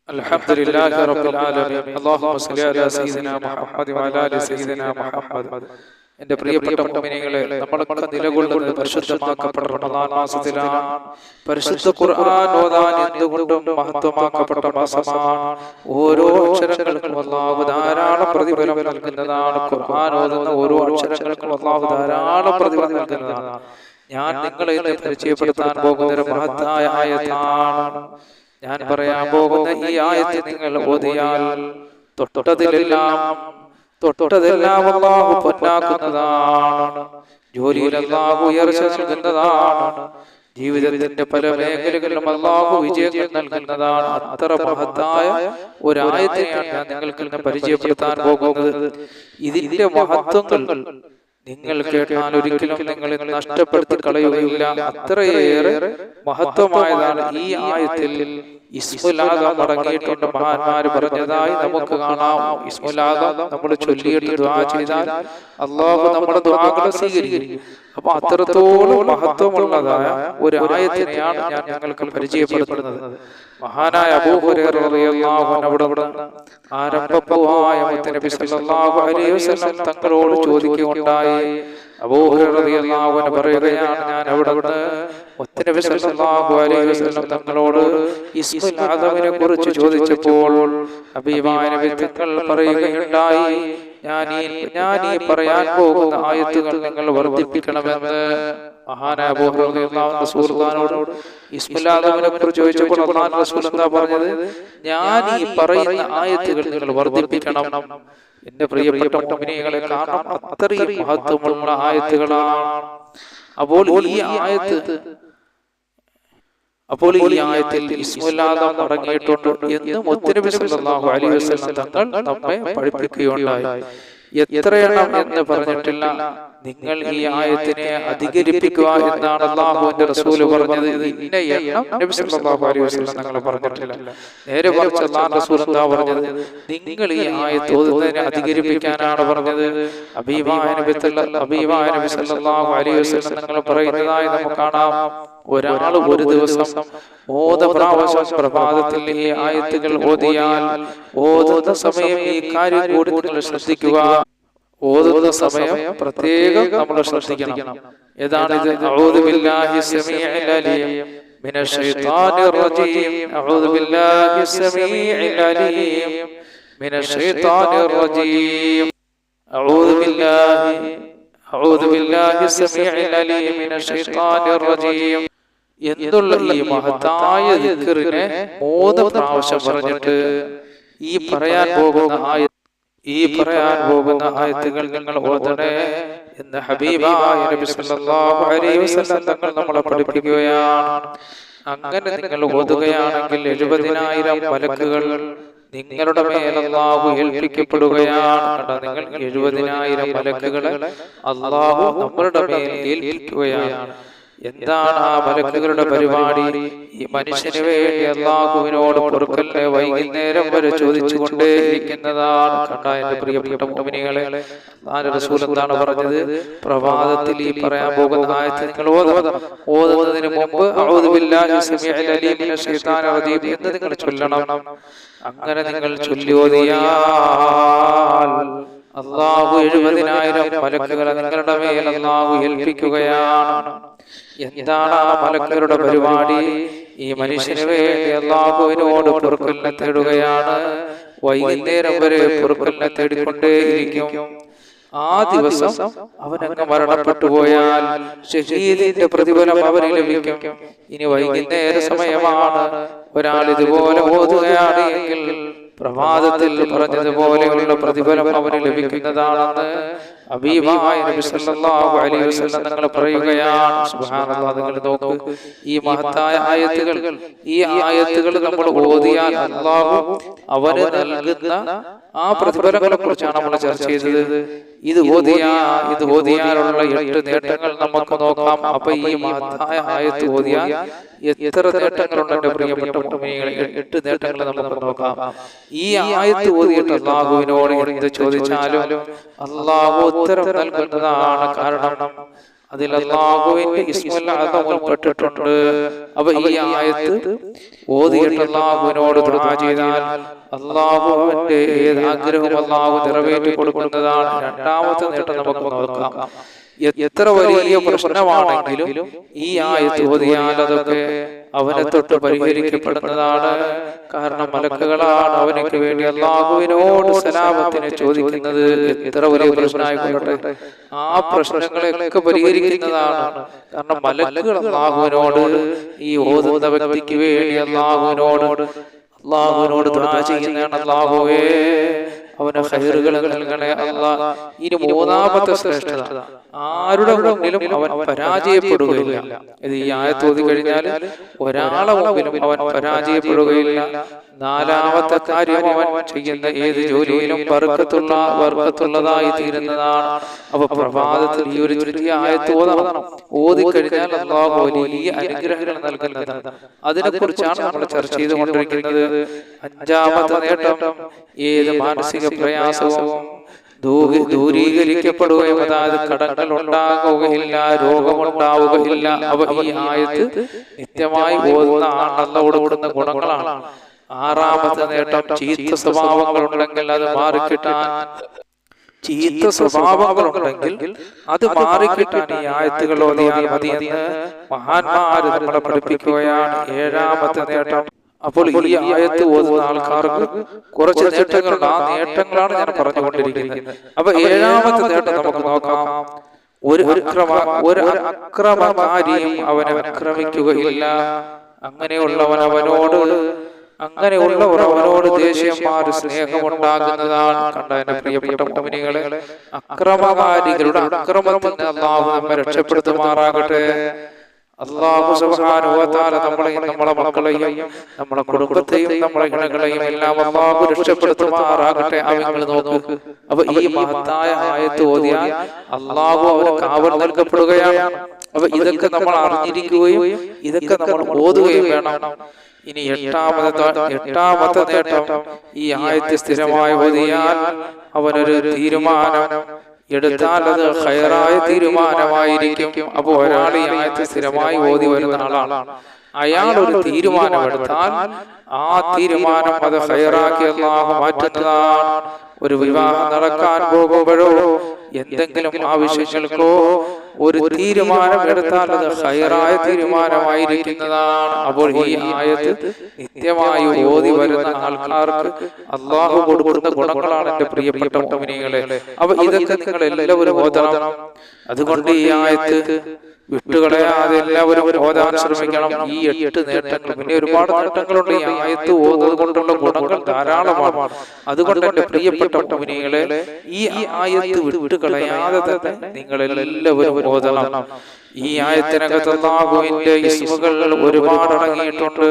അൽഹംദുലില്ലാഹി റബ്ബിൽ ആലമീൻ അല്ലാഹുമ്മ സ്വല്ലി അലാ സയ്യിദിനാ മുഹമ്മദ് വഅലാ ആലി സയ്യിദിനാ മുഹമ്മദ്. എൻ്റെ പ്രിയപ്പെട്ട മുഅ്മിനീങ്ങളെ, നമ്മളൊക്കെ നിലകൊള്ളുന്നത് പരിശുദ്ധമാക്കപ്പെട്ട റമദാൻ മാസത്തിലാണ്. പരിശുദ്ധ ഖുർആൻ ഓതാൻ എന്തുകൊണ്ടും മഹത്വമാക്കപ്പെട്ട മാസമാണ്. ഓരോ അക്ഷരങ്ങൾക്കും അല്ലാഹു ധാരാളം പ്രതിഫലം നൽകുന്നതാണ്. ഖുർആൻ ഓതുന്ന ഓരോ അക്ഷരങ്ങൾക്കും അല്ലാഹു ധാരാളം പ്രതിഫലം നൽകുന്നതാണ്. ഞാൻ നിങ്ങളെ ഇന്ന് പരിചയപ്പെടുത്താൻ പോകുന്ന ഒരു മഹത്തായ ആയത്താണ്. ഞാൻ പറയാൻ പോകുന്ന ഈ ആയത്ത് നിങ്ങൾ ഓതിയാൽ തൊട്ടതിലെല്ലാം അല്ലാഹു പൊന്നാക്കുന്നതാണ്. ജോലിയിൽ അല്ലാഹു ഉയർച്ച നൽകുന്നതാണ്. ജീവിതത്തിന്റെ പല മേഖലകളിലും അല്ലാഹു വിജയങ്ങൾ നൽകുന്നതാണ്. അത്ര മഹത്തായ ഒരു ആയത്തിനെയാണ് ഞാൻ നിങ്ങൾക്ക് ഇന്ന് പരിചയപ്പെടുത്താൻ പോകുന്നത്. ഇതിന്റെ മഹത്വങ്ങൾ നിങ്ങൾ കേട്ടാൽ ഒരിക്കലും നിങ്ങൾ നഷ്ടപ്പെടുത്തി കളയുകയില്ല. അത്രയേറെ മഹത്വമായതാണ് ഈ ആയത്തിൽ. ഇസ്മുൽ ആദം അടങ്ങിയിട്ടുണ്ട്. മഹാന്മാര് പറഞ്ഞതായി നമുക്ക് കാണാം. ഇസ്മുൽ ആദം നമ്മൾ ചൊല്ലിയിട്ട് ദുആ ചെയ്താൽ അല്ലാഹു നമ്മുടെ ദുആകളെ സ്വീകരിക്കും. അപ്പൊ അത്രത്തോളം മഹത്വമുള്ളതായ ഒരു ആയത്തിനെയാണ് ഞാൻ നിങ്ങൾക്ക് പരിചയപ്പെടുത്തുന്നത്. മഹാനായ അബൂ ഹുറൈറ റളിയല്ലാഹു അൻഹു ആരംഭപ്പൂവായ മുത്തനബി സല്ലല്ലാഹു അലൈഹി വസല്ലം തങ്ങളോട് ചോദിക്കുകയുണ്ടായി. അബൂ ഹുറൈറ റളിയല്ലാഹു അൻഹു പറയുകയാണ്, ഞാൻ അവിടുന്ന് മുത്തനബി സല്ലല്ലാഹു അലൈഹി വസല്ലം തങ്ങളോട് ഇസ്മുൽ ആദമിനെ കുറിച്ച് ചോദിച്ചപ്പോൾ ഹബീബായ നബി തങ്ങൾ പറയുകയുണ്ടായി, ഞാൻ ഈ പറയാൻ പോകുന്ന ആയത്തുകൾ നിങ്ങൾ വർദ്ധിപ്പിക്കണമെന്ന്. മഹാനായ അബൂ ഹുറൈറ റളിയല്ലാഹു അൻഹു റസൂലുള്ളാഹിനോട് ഇസ്മുൽ ആദമിനെ കുറിച്ച് ചോദിച്ചപ്പോൾ അല്ലാഹുവിന്റെ റസൂൽ എന്താ പറഞ്ഞത്? ഞാൻ ഈ പറയുന്ന ആയത്തുകൾ നിങ്ങൾ വർദ്ധിപ്പിക്കണം. എന്റെ പ്രിയപ്പെട്ട മുഅ്മിനീങ്ങളെ, കാരണം അത്രയും മഹത്വമുള്ള ആയത്തുകളാണ്. അപ്പോൾ ഈ ആയത്തിൽ ഇസ്മുൽ ആദം അടങ്ങിയിട്ടുണ്ട് എന്ന് മുത്തനബി സല്ലല്ലാഹു അലൈഹി വസല്ലം തങ്ങൾ നമ്മെ പഠിപ്പിക്കുകയുണ്ടായി. എത്രയെണ്ണം എന്ന് പറഞ്ഞിട്ടില്ല. നിങ്ങൾ ഈ ആയത്തിനെ അധികരിപ്പിക്കുക എന്നാണ് അല്ലാഹുവിന്റെ റസൂൽ പറഞ്ഞത്. ഇന്ന എണ്ണം നബി സല്ലല്ലാഹു അലൈഹി വസല്ലം തങ്ങൾ പറഞ്ഞിട്ടില്ല. നേരെ മറിച്ച് അല്ലാഹുവിന്റെ റസൂൽ എന്താ പറഞ്ഞത്? നിങ്ങൾ ഈ ആയത്ത് ഓതുന്നതിനെ അധികരിപ്പിക്കാനാണ് പറഞ്ഞത്. ഹബീബായ നബി സല്ലല്ലാഹു അലൈഹി വസല്ലം തങ്ങൾ പറയുന്നതായി നമുക്ക് കാണാം. ഒരാൾ ഒരു ദിവസം 3 പ്രാവശ്യം പ്രഭാതത്തിൽ ഈ ആയത്തുകൾ ഓതിയാൽ ഓതുന്ന സമയം ഈ കാര്യം കൂടി നിങ്ങൾ ശ്രദ്ധിക്കുക. ഓതുന്ന സമയം പ്രത്യേകം നമ്മൾ ശ്രദ്ധിക്കണം. ഏതാണിത്? അഊദു ബില്ലാഹി സമീഇൽ അലീം മിനശ് ശൈത്വാനിർ റജീം. അഊദു ബില്ലാഹി സമീഇൽ അലീം മിനശ് ശൈത്വാനിർ റജീം. അഊദു ബില്ലാഹി സമീഇൽ അലീം മിനശ് ശൈത്വാനിർ റജീം എന്നുള്ള ഈ മഹത്തായ ദിക്റിനെ 3 പ്രാവശ്യം പറഞ്ഞിട്ട് ഈ പറയാൻ പോകുന്ന ആയത്തുകൾ നിങ്ങൾ ഓതണേ എന്ന് ഹബീബായ നബി സല്ലല്ലാഹു അലൈഹി വസല്ലം തങ്ങൾ നമ്മളെ പഠിപ്പിക്കുകയാണ്. അങ്ങനെ നിങ്ങൾ ഓതുകയാണെങ്കിൽ 70,000 മലക്കുകൾ നിങ്ങളുടെ മേൽ അല്ലാഹു ഏൽപ്പിക്കപ്പെടുകയാണ്. നിങ്ങൾ 70,000 മലക്കുകളെ അല്ലാഹു നമ്മുടെ മേൽ ഏൽപ്പിക്കുകയാണ്. എന്താണ് ആ മലക്കുകളുടെ പരിപാടി? ഈ മനുഷ്യന് വേണ്ടി അല്ലാഹുവിനോട് പൊറുക്കലിനെ വൈകുന്നേരം വരെ ചോദിച്ചുകൊണ്ടേയിരിക്കുന്നതാണ്. കണ്ട എന്റെ പ്രിയപ്പെട്ട മുഅ്മിനീങ്ങളെ, അല്ലാഹുവിന്റെ റസൂൽ എന്താണ് പറഞ്ഞത്? പ്രഭാതത്തിൽ ഈ പറയാൻ പോകുന്ന ആയത്ത് നിങ്ങൾ ഓതുന്നതിന് മുമ്പ് അഊദു ബില്ലാഹി സമീഇൽ അലീം മിനശ് ശൈത്വാനിർ റജീം എന്ന് നിങ്ങൾ ചൊല്ലണം. അങ്ങനെ നിങ്ങൾ ചൊല്ലി ഓതിയാൽ അല്ലാഹു 70,000 മലക്കുകളെ നിങ്ങളുടെ മേൽ അല്ലാഹു ഏൽപ്പിക്കുകയാണ്. എന്താണ് ആ മലക്കുകളുടെ പരിപാടി? ഈ മനുഷ്യന് വേണ്ടി അല്ലാഹുവിനോട് പൊറുക്കലിനെ തേടുകയാണ്. വൈകുന്നേരം വരെ പൊറുക്കലിനെ തേടിക്കൊണ്ടേയിരിക്കും. ആ ദിവസം അവനങ്ങ് മരണപ്പെട്ടു പോയാൽ ഷഹീദിന്റെ പ്രതിഫലം അവന് ലഭിക്കും. ഇനി വൈകുന്നേര സമയമാണ്, ഒരാൾ ഇതുപോലെ ഓതുകയാണ് എങ്കിൽ പ്രഭാതത്തിൽ പറഞ്ഞതുപോലെയുള്ള പ്രതിഫലം അവന് ലഭിക്കുന്നതാണെന്ന് ഹബീബായ നബി സല്ലല്ലാഹു അലൈഹി വസല്ലം തങ്ങൾ പറയുകയാണ്. സുബ്ഹാനല്ലാഹ്, നിങ്ങൾ നോക്കൂ, ഈ മഹത്തായ ആയത്തുകൾ നമ്മൾ ഓതിയാൽ അല്ലാഹു അവന് നൽകുന്ന ആ പ്രതിഫലങ്ങളെ കുറിച്ചാണ് നമ്മൾ ചർച്ച ചെയ്തത്. ഇത് ഓതിയാലുള്ള 8 നേട്ടങ്ങൾ നമുക്ക് നോക്കാം. അപ്പൊ ഈ മഹത്തായ ആയത്ത് ഓതിയാൽ എത്ര നേട്ടങ്ങളുണ്ട് എന്റെ പ്രിയപ്പെട്ട മുഅ്മിനീങ്ങളെ? 8 നേട്ടങ്ങൾ നമുക്ക് നോക്കാം. ഈ ആയത്ത് ഓതിയിട്ട് അല്ലാഹുവിനോട് എന്ത് ചോദിച്ചാലും അല്ലാഹു ഉത്തരം നൽകുന്നതാണ്. കാരണം അതിൽ അല്ലാഹുവിന്റെ ഇസ്മുൽ അഅ്ദം ഉൾപ്പെട്ടിട്ടുണ്ട്. അപ്പൊ ഈ ആയത്ത് ഓതിയിട്ട് അല്ലാഹുവിനോട് ദുആ ചെയ്താൽ അല്ലാഹു അവന്റെ ഏത് ആഗ്രഹവും അല്ലാഹു നിറവേറ്റി കൊടുക്കുന്നതാണ്. രണ്ടാമത്തെ നേട്ടം നമുക്ക് നോക്കാം. എത്ര വലിയ പ്രശ്നമാണെങ്കിലും ഈ ആയത്ത് ഓതിയാൽ അതൊക്കെ അവനെ തൊട്ട് പരിഹരിക്കപ്പെടുന്നതാണ്. കാരണം മലക്കുകളാണ് അവനക്ക് വേണ്ടി അല്ലാഹുവിനോട് സലാമത്തിനെ ചോദിക്കുന്നത്. എത്ര വലിയ പ്രശ്നമായിക്കൊള്ളട്ടെ, ആ പ്രശ്നങ്ങളെയൊക്കെ പരിഹരിക്കുന്നതാണ്. കാരണം മലക്കുകൾ അല്ലാഹുവിനോട് ഈ ഓതുന്ന വ്യക്തിക്ക് വേണ്ടി അല്ലാഹുവിനോട് ദുആ ചെയ്യുന്നതാണ്. അല്ലാഹുവേ അവന് ഖൈറുകൾ നൽകണേ അല്ലാഹ്. ഇനി മൂന്നാമത്തെ ശ്രേഷ്ഠത, ആരുടെ മുന്നിലും അവൻ പരാജയപ്പെടുകയില്ല. ഇത് ഈ ആയത്ത് ഓതി കഴിഞ്ഞാൽ ഒരാളെ മുമ്പിലും അവൻ പരാജയപ്പെടുകയില്ല. നാലാമത്തെ കാര്യം, അവൻ ചെയ്യുന്ന ഏത് ജോലിയിലും ബർക്കത്തുള്ളതായി തീരുന്നതാണ്. അപ്പൊ പ്രഭാതത്തിൽ ഈ ഒരു ചെറിയ ആയത്ത് ഓതിക്കഴിഞ്ഞാൽ അല്ലാഹു വലിയ അനുഗ്രഹങ്ങൾ നൽകുന്നതാണ്. അതിനെക്കുറിച്ചാണ് നമ്മൾ ചർച്ച ചെയ്തുകൊണ്ടിരിക്കുന്നത്. അഞ്ചാമത്തെ നേട്ടം, ഏത് മാനസിക പ്രയാസവും ദൂരീകരിക്കപ്പെടുകയും, അതായത് കടങ്ങൾ ഉണ്ടാകുകയില്ല, രോഗമുണ്ടാവുകയില്ല. അവ ഈ ആയത്ത് നിത്യമായി ഓതുന്ന ആളോട് കൊടുക്കുന്ന ഗുണങ്ങളാണ്. ആറാമത്തെ നേട്ടം, ചീത്ത സ്വഭാവങ്ങളുണ്ടെങ്കിൽ അത് മാറിക്കിട്ടാൻ അത് മാറിക്കിട്ടാൻ ഈ ആയത്തുകൾ ഓതിയാൽ മതിയെന്ന് മഹാന്മാര് നമ്മളെ പഠിപ്പിക്കുകയാണ്. ഏഴാമത്തെ നേട്ടം, അപ്പോൾ ഈ ആയത്ത് ഓതുന്ന ആൾക്കാർക്ക് കുറച്ച് നേട്ടങ്ങളുണ്ട്. ആ നേട്ടങ്ങളാണ് ഞാൻ പറഞ്ഞുകൊണ്ടിരിക്കുന്നത്. അപ്പൊ ഏഴാമത്തെ നേട്ടം നമുക്ക് നോക്കാം. ഒരു അക്രമകാരിയും അവനെ ആക്രമിക്കുകയില്ല. അങ്ങനെയുള്ളവർ അവനോട് ദേഷ്യം മാറി സ്നേഹമുണ്ടാകുന്നതാണ്. കണ്ട എന്റെ പ്രിയപ്പെട്ട മുഅ്മിനീങ്ങളെ, അക്രമകാരികളുടെ അക്രമത്തിൽ നിന്ന് അല്ലാഹു നമ്മെ രക്ഷപ്പെടുത്തുമാറാകട്ടെ. അല്ലാഹു സുബ്ഹാനഹു വ തആല നമ്മളെയും നമ്മളെ മക്കളെയും നമ്മളെ കുടുംബത്തെയും നമ്മളെ ഇണകളെയും എല്ലാം അല്ലാഹു രക്ഷപ്പെടുത്തുമാറാകട്ടെ. നിങ്ങൾ നോക്കൂ, അപ്പൊ ഈ മഹത്തായ ആയത്ത് ഓതിയാൽ അല്ലാഹു അവന് കാവൽ നൽകപ്പെടുകയാണ്. അപ്പൊ ഇതൊക്കെ നമ്മൾ അറിഞ്ഞിരിക്കുകയും ഇതൊക്കെ നമ്മൾ ഓതുകയും വേണം. ഇനി എട്ടാമത്തെ നേട്ടം, ഈ ആയത്ത് സ്ഥിരമായി ഓതിയാൽ അവനൊരു തീരുമാനം എടുത്താൽ അത് ഖൈറായ തീരുമാനമായിരിക്കും. അപ്പൊ ഒരാൾ ഈ ആയത്ത് സ്ഥിരമായി ഓതി വരുന്ന ആളാണ്. അയാൾ ഒരു തീരുമാനം എടുത്താൽ ആ തീരുമാനം അത് ഖൈറാക്കി അല്ലാഹു മാറ്റുന്നതാണ്. ഒരു വിവാഹം നടക്കാൻ പോകുമ്പോഴോ എന്തെങ്കിലും ആവശ്യങ്ങൾക്കോ ഒരു തീരുമാനം എടുത്താൽ അത് ഖൈറായ തീരുമാനമായിരിക്കുന്നതാണ്. അപ്പോൾ ഈ ആയത്ത് നിത്യമായി ഓതി വരുന്ന ആൾക്കാർക്ക് അല്ലാഹു കൊടുക്കുന്ന ഗുണങ്ങളാണ് എന്റെ പ്രിയപ്പെട്ട മുഅ്മിനീങ്ങളെ. അപ്പൊ ഇതൊക്കെ നിങ്ങൾ എല്ലാവരും ഓതണം. അതുകൊണ്ട് ഈ ആയത്ത് വിട്ടുകളയാതെ എല്ലാവരും ഓതാൻ ശ്രമിക്കണം. ഈ 8 നേട്ടങ്ങൾ, പിന്നെ ഒരുപാട് നേട്ടങ്ങളുണ്ട്. ഈ ആയത്ത് ഓതുന്നത് കൊണ്ടുള്ള ഗുണങ്ങൾ ധാരാളമാണ്. അതുകൊണ്ട് എന്റെ പ്രിയപ്പെട്ട മുഅ്മിനീങ്ങളെ, ഈ ആയത്ത് വിട്ടുകളയാതെ തന്നെ നിങ്ങൾ എല്ലാവരും ഓതണം. ഈ ആയത്തിനകത്ത് അല്ലാഹുവിന്റെ ഇസ്മുകൾ ഒരുപാട് അടങ്ങിയിട്ടുണ്ട്.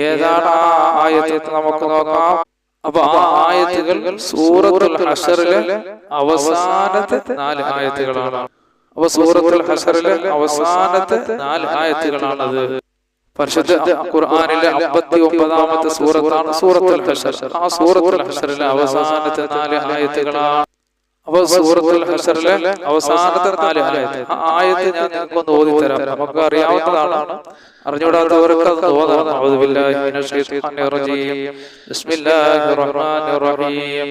ഏതാണ് ആ ആയത്ത് നമുക്ക് നോക്കാം. അപ്പൊ ആ ആയത്തുകൾ സൂറത്തുൽ ഹശറിലെ അവസാനത്തെ 4 ആയത്തുകളാണ്. അപ്പൊ സൂറത്തുൽ ഹശറിലെ അവസാനത്തെ 4 ആയത്തുകളാണത്. പരിശുദ്ധ ഖുർആനിലെ 59ാമത്തെ സൂറത്താണ് സൂറത്തുൽ ഹശർ. ആ സൂറത്തുൽ ഹശറിലെ അവസാനത്തെ 4 ആയത്തുകളാണ്. അപ്പൊ സൂറത്തുൽ ഹശറിലെ അവസാനത്തെ 4 ആയത്ത്, ആ ആയത്ത് ഞാൻ നിങ്ങൾക്കൊന്ന് ഓതിത്തരാം. നമുക്ക് അറിയാവുന്നതാണ്, അറിഞ്ഞുകൂടാത്തവർക്ക് അത് ഓതാം. അഊദു ബില്ലാഹി മിനശ് ശൈത്വാനിർ റജീം. ബിസ്മില്ലാഹിർ റഹ്മാനിർ റഹീം.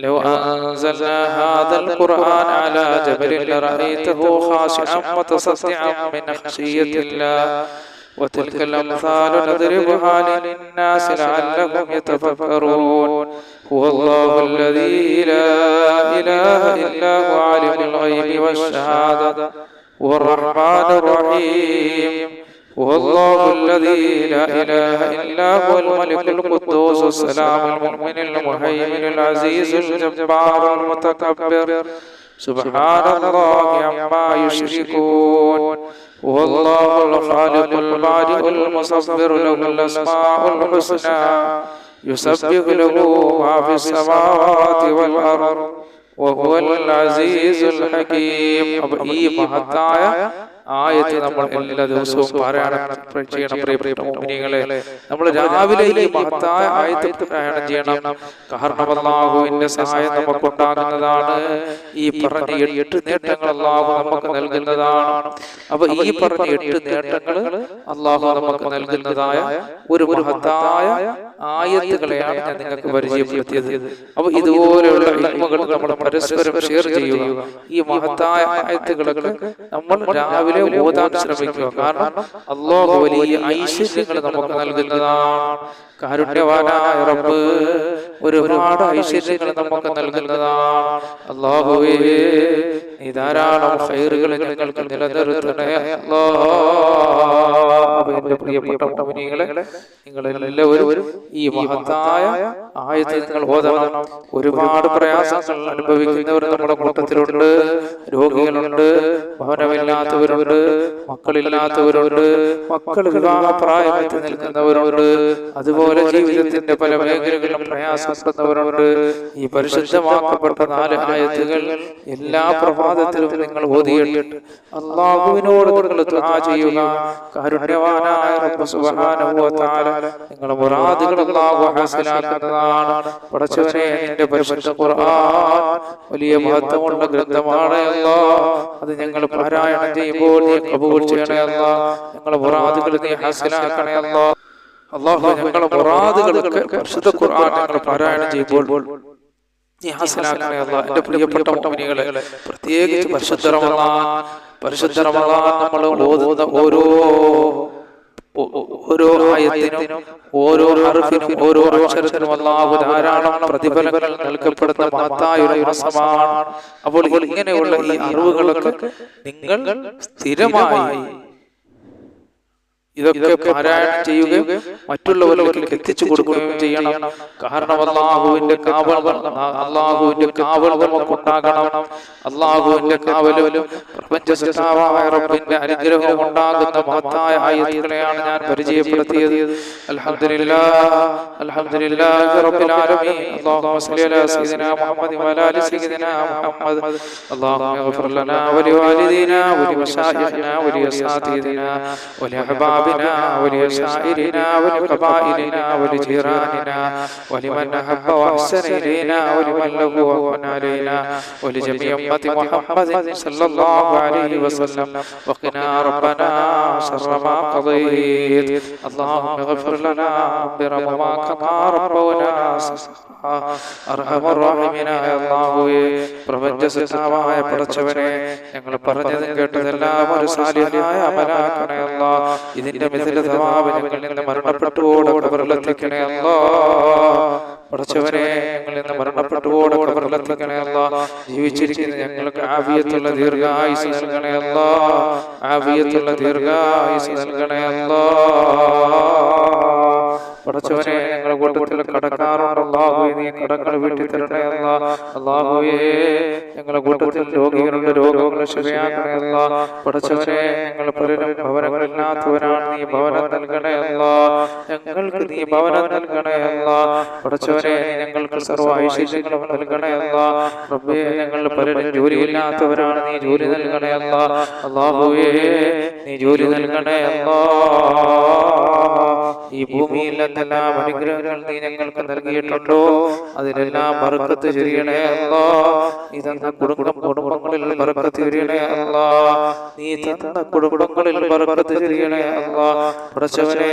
ലൗ അൻസൽനാ ഹാദൽ ഖുർആന അലാ ജബലിൻ ലറഅയ്തഹു ഖാശിഅൻ മുതസദ്ദിഅൻ മിൻ ഖശിയത്തില്ലാഹ് وتلك الأمثال نضربها للناس لعلهم يتفكرون هو الله الذي لا إله إلا هو عالم الغيب والشهادة هو الرحمن الرحيم هو الله الذي لا إله إلا هو الملك القدوس السلام المؤمن المهيمن العزيز الجبار المتكبر سبحان الله عما يشركون هو الله الخالق البارئ المصور له الأسماء الحسنى يسبح له ما في السماوات والأرض وهو العزيز الحكيم. ഈ മഹത്തായ ആയത്ത് നമ്മൾ എല്ലാ ദിവസവും പാരായണം ചെയ്യണം. പ്രിയപ്പെട്ട മുഅ്മിനീങ്ങളെ, നമ്മൾ രാവിലെ ഈ മഹത്തായ ആയത്ത് പാരായണം ചെയ്യണം. കാരണം അല്ലാഹുവിന്റെ സഹായം നമുക്കുണ്ടാകുന്നതാണ്. ഈ പറഞ്ഞ 8 നേട്ടങ്ങൾ അല്ലാഹു നമുക്ക് നൽകുന്നതാണ്. അപ്പൊ ഈ പറഞ്ഞ 8 നേട്ടങ്ങൾ അല്ലാഹു നമുക്ക് നൽകുന്നതായ ഒരു മഹത്തായ ആയത്തുകളെയാണ് ഞാൻ നിങ്ങൾക്ക് പരിചയപ്പെടുത്തിയത്. അപ്പൊ ഇതുപോലെയുള്ള ഇൽമുകൾ നമ്മൾ പരസ്പരം ഷെയർ ചെയ്യുക. ഈ മഹത്തായ ആയത്തുകളൊക്കെ നമ്മൾ രാവിലെ ഓതാൻ ശ്രമിക്കുക. കാരണം അല്ലാഹു വലിയ ഐശ്വര്യങ്ങൾ നമുക്ക് നൽകുന്നതാണ്. കാരുണ്യവാനായ റബ്ബ് ഒരുപാട് ഐശ്വര്യങ്ങൾ നമുക്ക് നൽകുന്നതാണ്. അല്ലാഹുവേ, നീ ധാരാളം ഖൈറുകൾ ഞങ്ങൾക്ക് നിലനിർത്തണേ അല്ലാഹ്. എന്റെ പ്രിയപ്പെട്ട മുഅ്മിനീങ്ങളെ, നിങ്ങളെല്ലാവരും ഈ മഹത്തായ ആയത്ത് നിങ്ങൾ ഓതണം. ഒരുപാട് പ്രയാസങ്ങൾ അനുഭവിക്കുന്നവർ നമ്മുടെ കൂട്ടത്തിലുണ്ട്. രോഗികളുണ്ട്, ഭവനമില്ലാത്തവരുണ്ട്, മക്കളില്ലാത്തവരുണ്ട്, മക്കൾ വിവാഹ പ്രായത്തിൽ നിൽക്കുന്നവരുണ്ട്, അതുപോലെ ജീവിതത്തിന്റെ പല മേഖലകളിലും പ്രയാസപ്പെടുന്നവരുണ്ട്. ഈ പരിശുദ്ധമാക്കപ്പെട്ട 4 ആയത്തുകൾ എല്ലാ പ്രഭാതത്തിലും നിങ്ങൾ ഓതിയിട്ട് അല്ലാഹുവിനോട് നിങ്ങൾ ദുആ ചെയ്യുക. കാരുണ്യവാനായ റബ്ബ് സുബ്ഹാനഹു വ തആല നിങ്ങളുടെ മുറാദുകൾ അല്ലാഹു ഹാസിലാക്കുന്നതാണ്. പടച്ചവനെ, നിന്റെ പരിശുദ്ധ ഖുർആൻ വലിയ മഹത്വമുള്ള ഗ്രന്ഥമാണ് അല്ലാഹ്. അത് ഞങ്ങൾ പാരായണം ചെയ്യുമ്പോൾ നീ ഖബൂൽ ചെയ്യണേ അല്ലാഹ്. ഞങ്ങളുടെ മുറാദുകൾ നീ ഹാസിലാക്കണേ അല്ലാഹ്. അല്ലാഹു ഞങ്ങളുടെ മുറാദുകളൊക്കെ പരിശുദ്ധ ഖുർആൻ ഞങ്ങൾ പാരായണം ചെയ്യുമ്പോൾ നീ ഹാസിലാക്കണേ അല്ലാഹ്. എൻ്റെ പ്രിയപ്പെട്ട മുഅ്മിനീങ്ങളെ, പ്രത്യേകിച്ച് പരിശുദ്ധ റമളാൻ നമ്മൾ ഓതുന്ന ഓരോ ആയത്തിനും ഓരോ ഹർഫിനും ഓരോ അക്ഷരത്തിനും അല്ലാഹു ധാരാളം പ്രതിഫലങ്ങൾ നൽകപ്പെടുന്ന മഹത്തായ ഒരു മാസമാണ്. അപ്പോൾ ഇങ്ങനെയുള്ള ഈ അറിവുകളൊക്കെ നിങ്ങൾ സ്ഥിരമായി ഇതൊക്കെ പാരായണം ചെയ്യുകയും മറ്റുള്ളവരിലേക്ക് എത്തിച്ചു കൊടുക്കുകയും ചെയ്യണം. കാരണം അല്ലാഹുവിന്റെ കാവൽ നമുക്കുണ്ടാകണം. അല്ലാഹുവിന്റെ കാവലും പ്രപഞ്ച സൃഷ്ടാവായ റബ്ബിന്റെ അനുഗ്രഹവും ഉണ്ടാകുന്ന മഹത്തായ ആയത്തുകളെയാണ് ഞാൻ പരിചയപ്പെടുത്തിയത്. അൽഹംദുലില്ലാഹി റബ്ബിൽ ആലമീൻ. അല്ലാഹുമ്മ സ്വല്ലി അലാ സയ്യിദിനാ മുഹമ്മദ് വഅലാ ആലി സയ്യിദിനാ മുഹമ്മദ്. അല്ലാഹുമ്മ ഗ്ഫിർ ലനാ വലി വാലിദീനാ വലി മശായിഖിനാ വലി അസ്സാതിദിനാ വലി അഹ്ബാബിനാ ولشائرنا ولقبائلنا ولجيراننا ولمن أحب وأحسن إلينا ولمن له وهن علينا ولجميع أمة محمد صلى الله عليه وسلم وقنا ربنا شر ما قضيت. اللهم اغفر لنا برحمة كما ربونا അർഹമർ റഹീമീനായ അല്ലാഹുവേ, പ്രപഞ്ച സൃഷ്ടാവായ പടച്ചവനെ, ഞങ്ങൾ പറഞ്ഞതും കേട്ടതെല്ലാം ഒരു സാലിഹായ അമലാക്കണേ അല്ലാഹ്. ഇതിന്റെ മിഥില സവാബ് ഞങ്ങളിൽ നിന്ന് മരണപ്പെട്ടുപോടെ ഖബറിലെത്തിക്കണേ അല്ലാഹ്. പടച്ചവനെ, ഞങ്ങളിൽ നിന്ന് മരണപ്പെട്ടുപോടെ ഖബറിലെത്തിക്കണേ അല്ലാഹ്. ജീവിച്ചിരിക്കുന്ന ഞങ്ങൾക്ക് ആഫിയത്തുള്ള ദീർഘായുസ് നൽകണേ അല്ലാഹ്. ആഫിയത്തുള്ള ദീർഘായുസ് നൽകണേ അല്ലാഹ്. പടച്ചവനെ, ഞങ്ങളുടെ കൂട്ടത്തിൽ കടക്കാറുണ്ട് അല്ലാഹുവേ, നീ കടങ്ങൾ വീട്ടി തരണേ അല്ലാഹ്. അല്ലാഹുവേ, ഞങ്ങളുടെ കൂട്ടത്തിൽ രോഗികളുണ്ട്, രോഗങ്ങളെ ശരിയാക്കണേ അല്ലാഹ്. പടച്ചവനെ, ഞങ്ങൾ പലരും ഭവനങ്ങളില്ലാത്തവരാണ്, നീ ഭവനം നൽകണേ അല്ലാഹ്. ഞങ്ങൾക്ക് നീ ഭവനം നൽകണേ അല്ലാഹ്. പടച്ചവനെ, ഞങ്ങൾക്ക് സർവ്വ ഐശ്വര്യങ്ങളും നൽകണേ അല്ലാഹ്. റബ്ബേ, ഞങ്ങൾ പലരും ജോലിയില്ലാത്തവരാണ്, നീ ജോലി നൽകണേ അല്ലാഹ്. അല്ലാഹുവേ, നീ ജോലി നൽകണേ അല്ലാഹ്. ഈ ഭൂമിയിൽ എന്തെല്ലാം അനുഗ്രഹങ്ങൾ നീ ഞങ്ങൾക്ക് നൽകിയിട്ടുണ്ടോ അതിലെല്ലാം ബർക്കത്ത് ചൊരിയണേ അല്ലാഹ്. നീ തന്ന കുടുംബങ്ങളിൽ ബർക്കത്ത് ചൊരിയണേ അല്ലാഹ്. നീ തന്ന കുടുംബങ്ങളിൽ ബർക്കത്ത് ചൊരിയണേ അല്ലാഹ്. പടച്ചവനെ,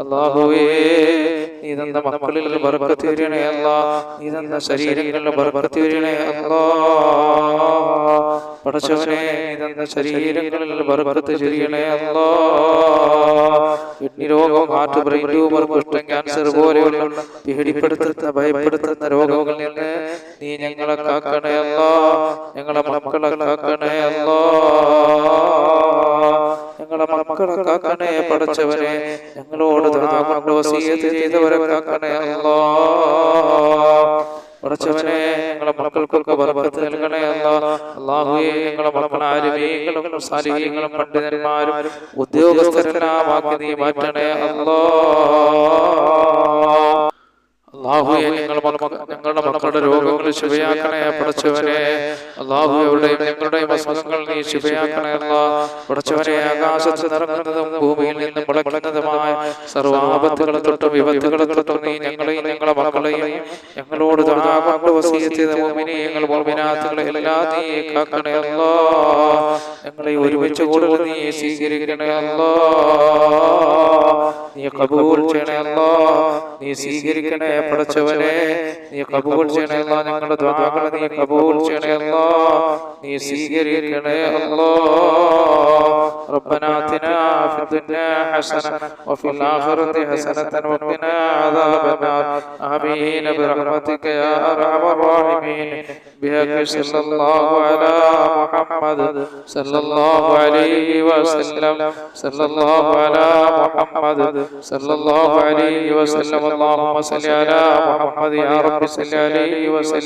അല്ലാഹുവേ, നീ തന്ന മക്കളിൽ ബർക്കത്ത് ചൊരിയണേ അല്ലാഹ്. നീ തന്ന ശരീരങ്ങളിൽ ബർക്കത്ത് ചൊരിയണേ അല്ലാഹ്. പടച്ചവനെ, നീ തന്ന ശരീരങ്ങളിൽ ബർക്കത്ത് ചൊരിയണേ അല്ലാഹ്. കിഡ്നി രോഗം, ഹാർട്ട്, ബ്രെയിൻ ട്യൂമർ, കുഷ്ഠം, ക്യാൻസർ പോലെയുള്ള പേടിപ്പെടുത്തുന്ന ഭയപ്പെടുത്തുന്ന രോഗങ്ങളിൽ നിന്ന് നീ ഞങ്ങളെ കാക്കണേ അല്ലാഹ്. ഞങ്ങളെ മക്കളെ കാക്കണേ അല്ലാഹ്. ഞങ്ങളെ മക്കളെ കാക്കണേ പടച്ചവനെ. ഞങ്ങളോട് ദുആ കൊണ്ട് വസിയത്ത് ചെയ്തവരെ കാക്കണേ അല്ലാഹ്. പടച്ചവനെ, ഞങ്ങളെ മക്കൾക്കൊക്കെ ബർക്കത്ത് നൽകണേ അല്ലാഹ്. അല്ലാഹുവേ, ഞങ്ങളെ മക്കൾ ആലിമീങ്ങളും സാലിഹീങ്ങളും പണ്ഡിതന്മാരും ഉദ്യോഗസ്ഥരെല്ലാം ആക്കി നീ മാറ്റണേ അല്ലാഹ്. അല്ലാഹുവേ ഞങ്ങളുടെ മക്കളുടെ രോഗങ്ങൾ ശിഫയാക്കണേ പടച്ചവനെ. അല്ലാഹുവേ ഞങ്ങളുടെയും അസുഖങ്ങൾ നീ ശിഫയാക്കണേ അല്ലാഹ്. പടച്ചവനെ ആകാശത്ത് നിറങ്ങുന്നതും ഭൂമിയിൽ നിന്നും മുളയ്ക്കുന്നതുമായ സർവ്വാപത്തുകളെ തൊട്ടും വിപത്തുകളെ തൊട്ടും നീ ഞങ്ങളെയും ഞങ്ങളുടെ മക്കളെയും ഞങ്ങളോട് ദുആ കൊണ്ട് വസിയത്ത് ചെയ്ത മുഅ്മിനീങ്ങൾ മുഅ്മിനാത്തുകളെ എല്ലാം നീ കാക്കണേ അല്ലാഹ്. ഞങ്ങളെ ഒരുമിച്ച് കൂടുതൽ നീ സ്വീകരിക്കണേ അല്ലാഹ്. നീ ഖബൂൽ ചെയ്യണേ അല്ലാഹ്. നീ സ്വീകരിക്കണേ പടച്ചവനെ. നീ ഖബൂൽ ചെയ്യണേ അല്ലാഹ്. ഞങ്ങളുടെ ദുആകൾ നീ ഖബൂൽ ചെയ്യണേ അല്ലാഹ്. നീ സ്വീകരിക്കണേ അല്ലാഹ്. ربنا آتنا في الدنيا حسنة وفي الآخرة حسنة وقنا عذاب النار آمين برحمتك يا أرحم الراحمين بحق صلى الله على محمد صلى الله عليه وسلم صلى الله على محمد صلى الله عليه وسلم اللهم صل على محمد يا رب صل عليه وسلم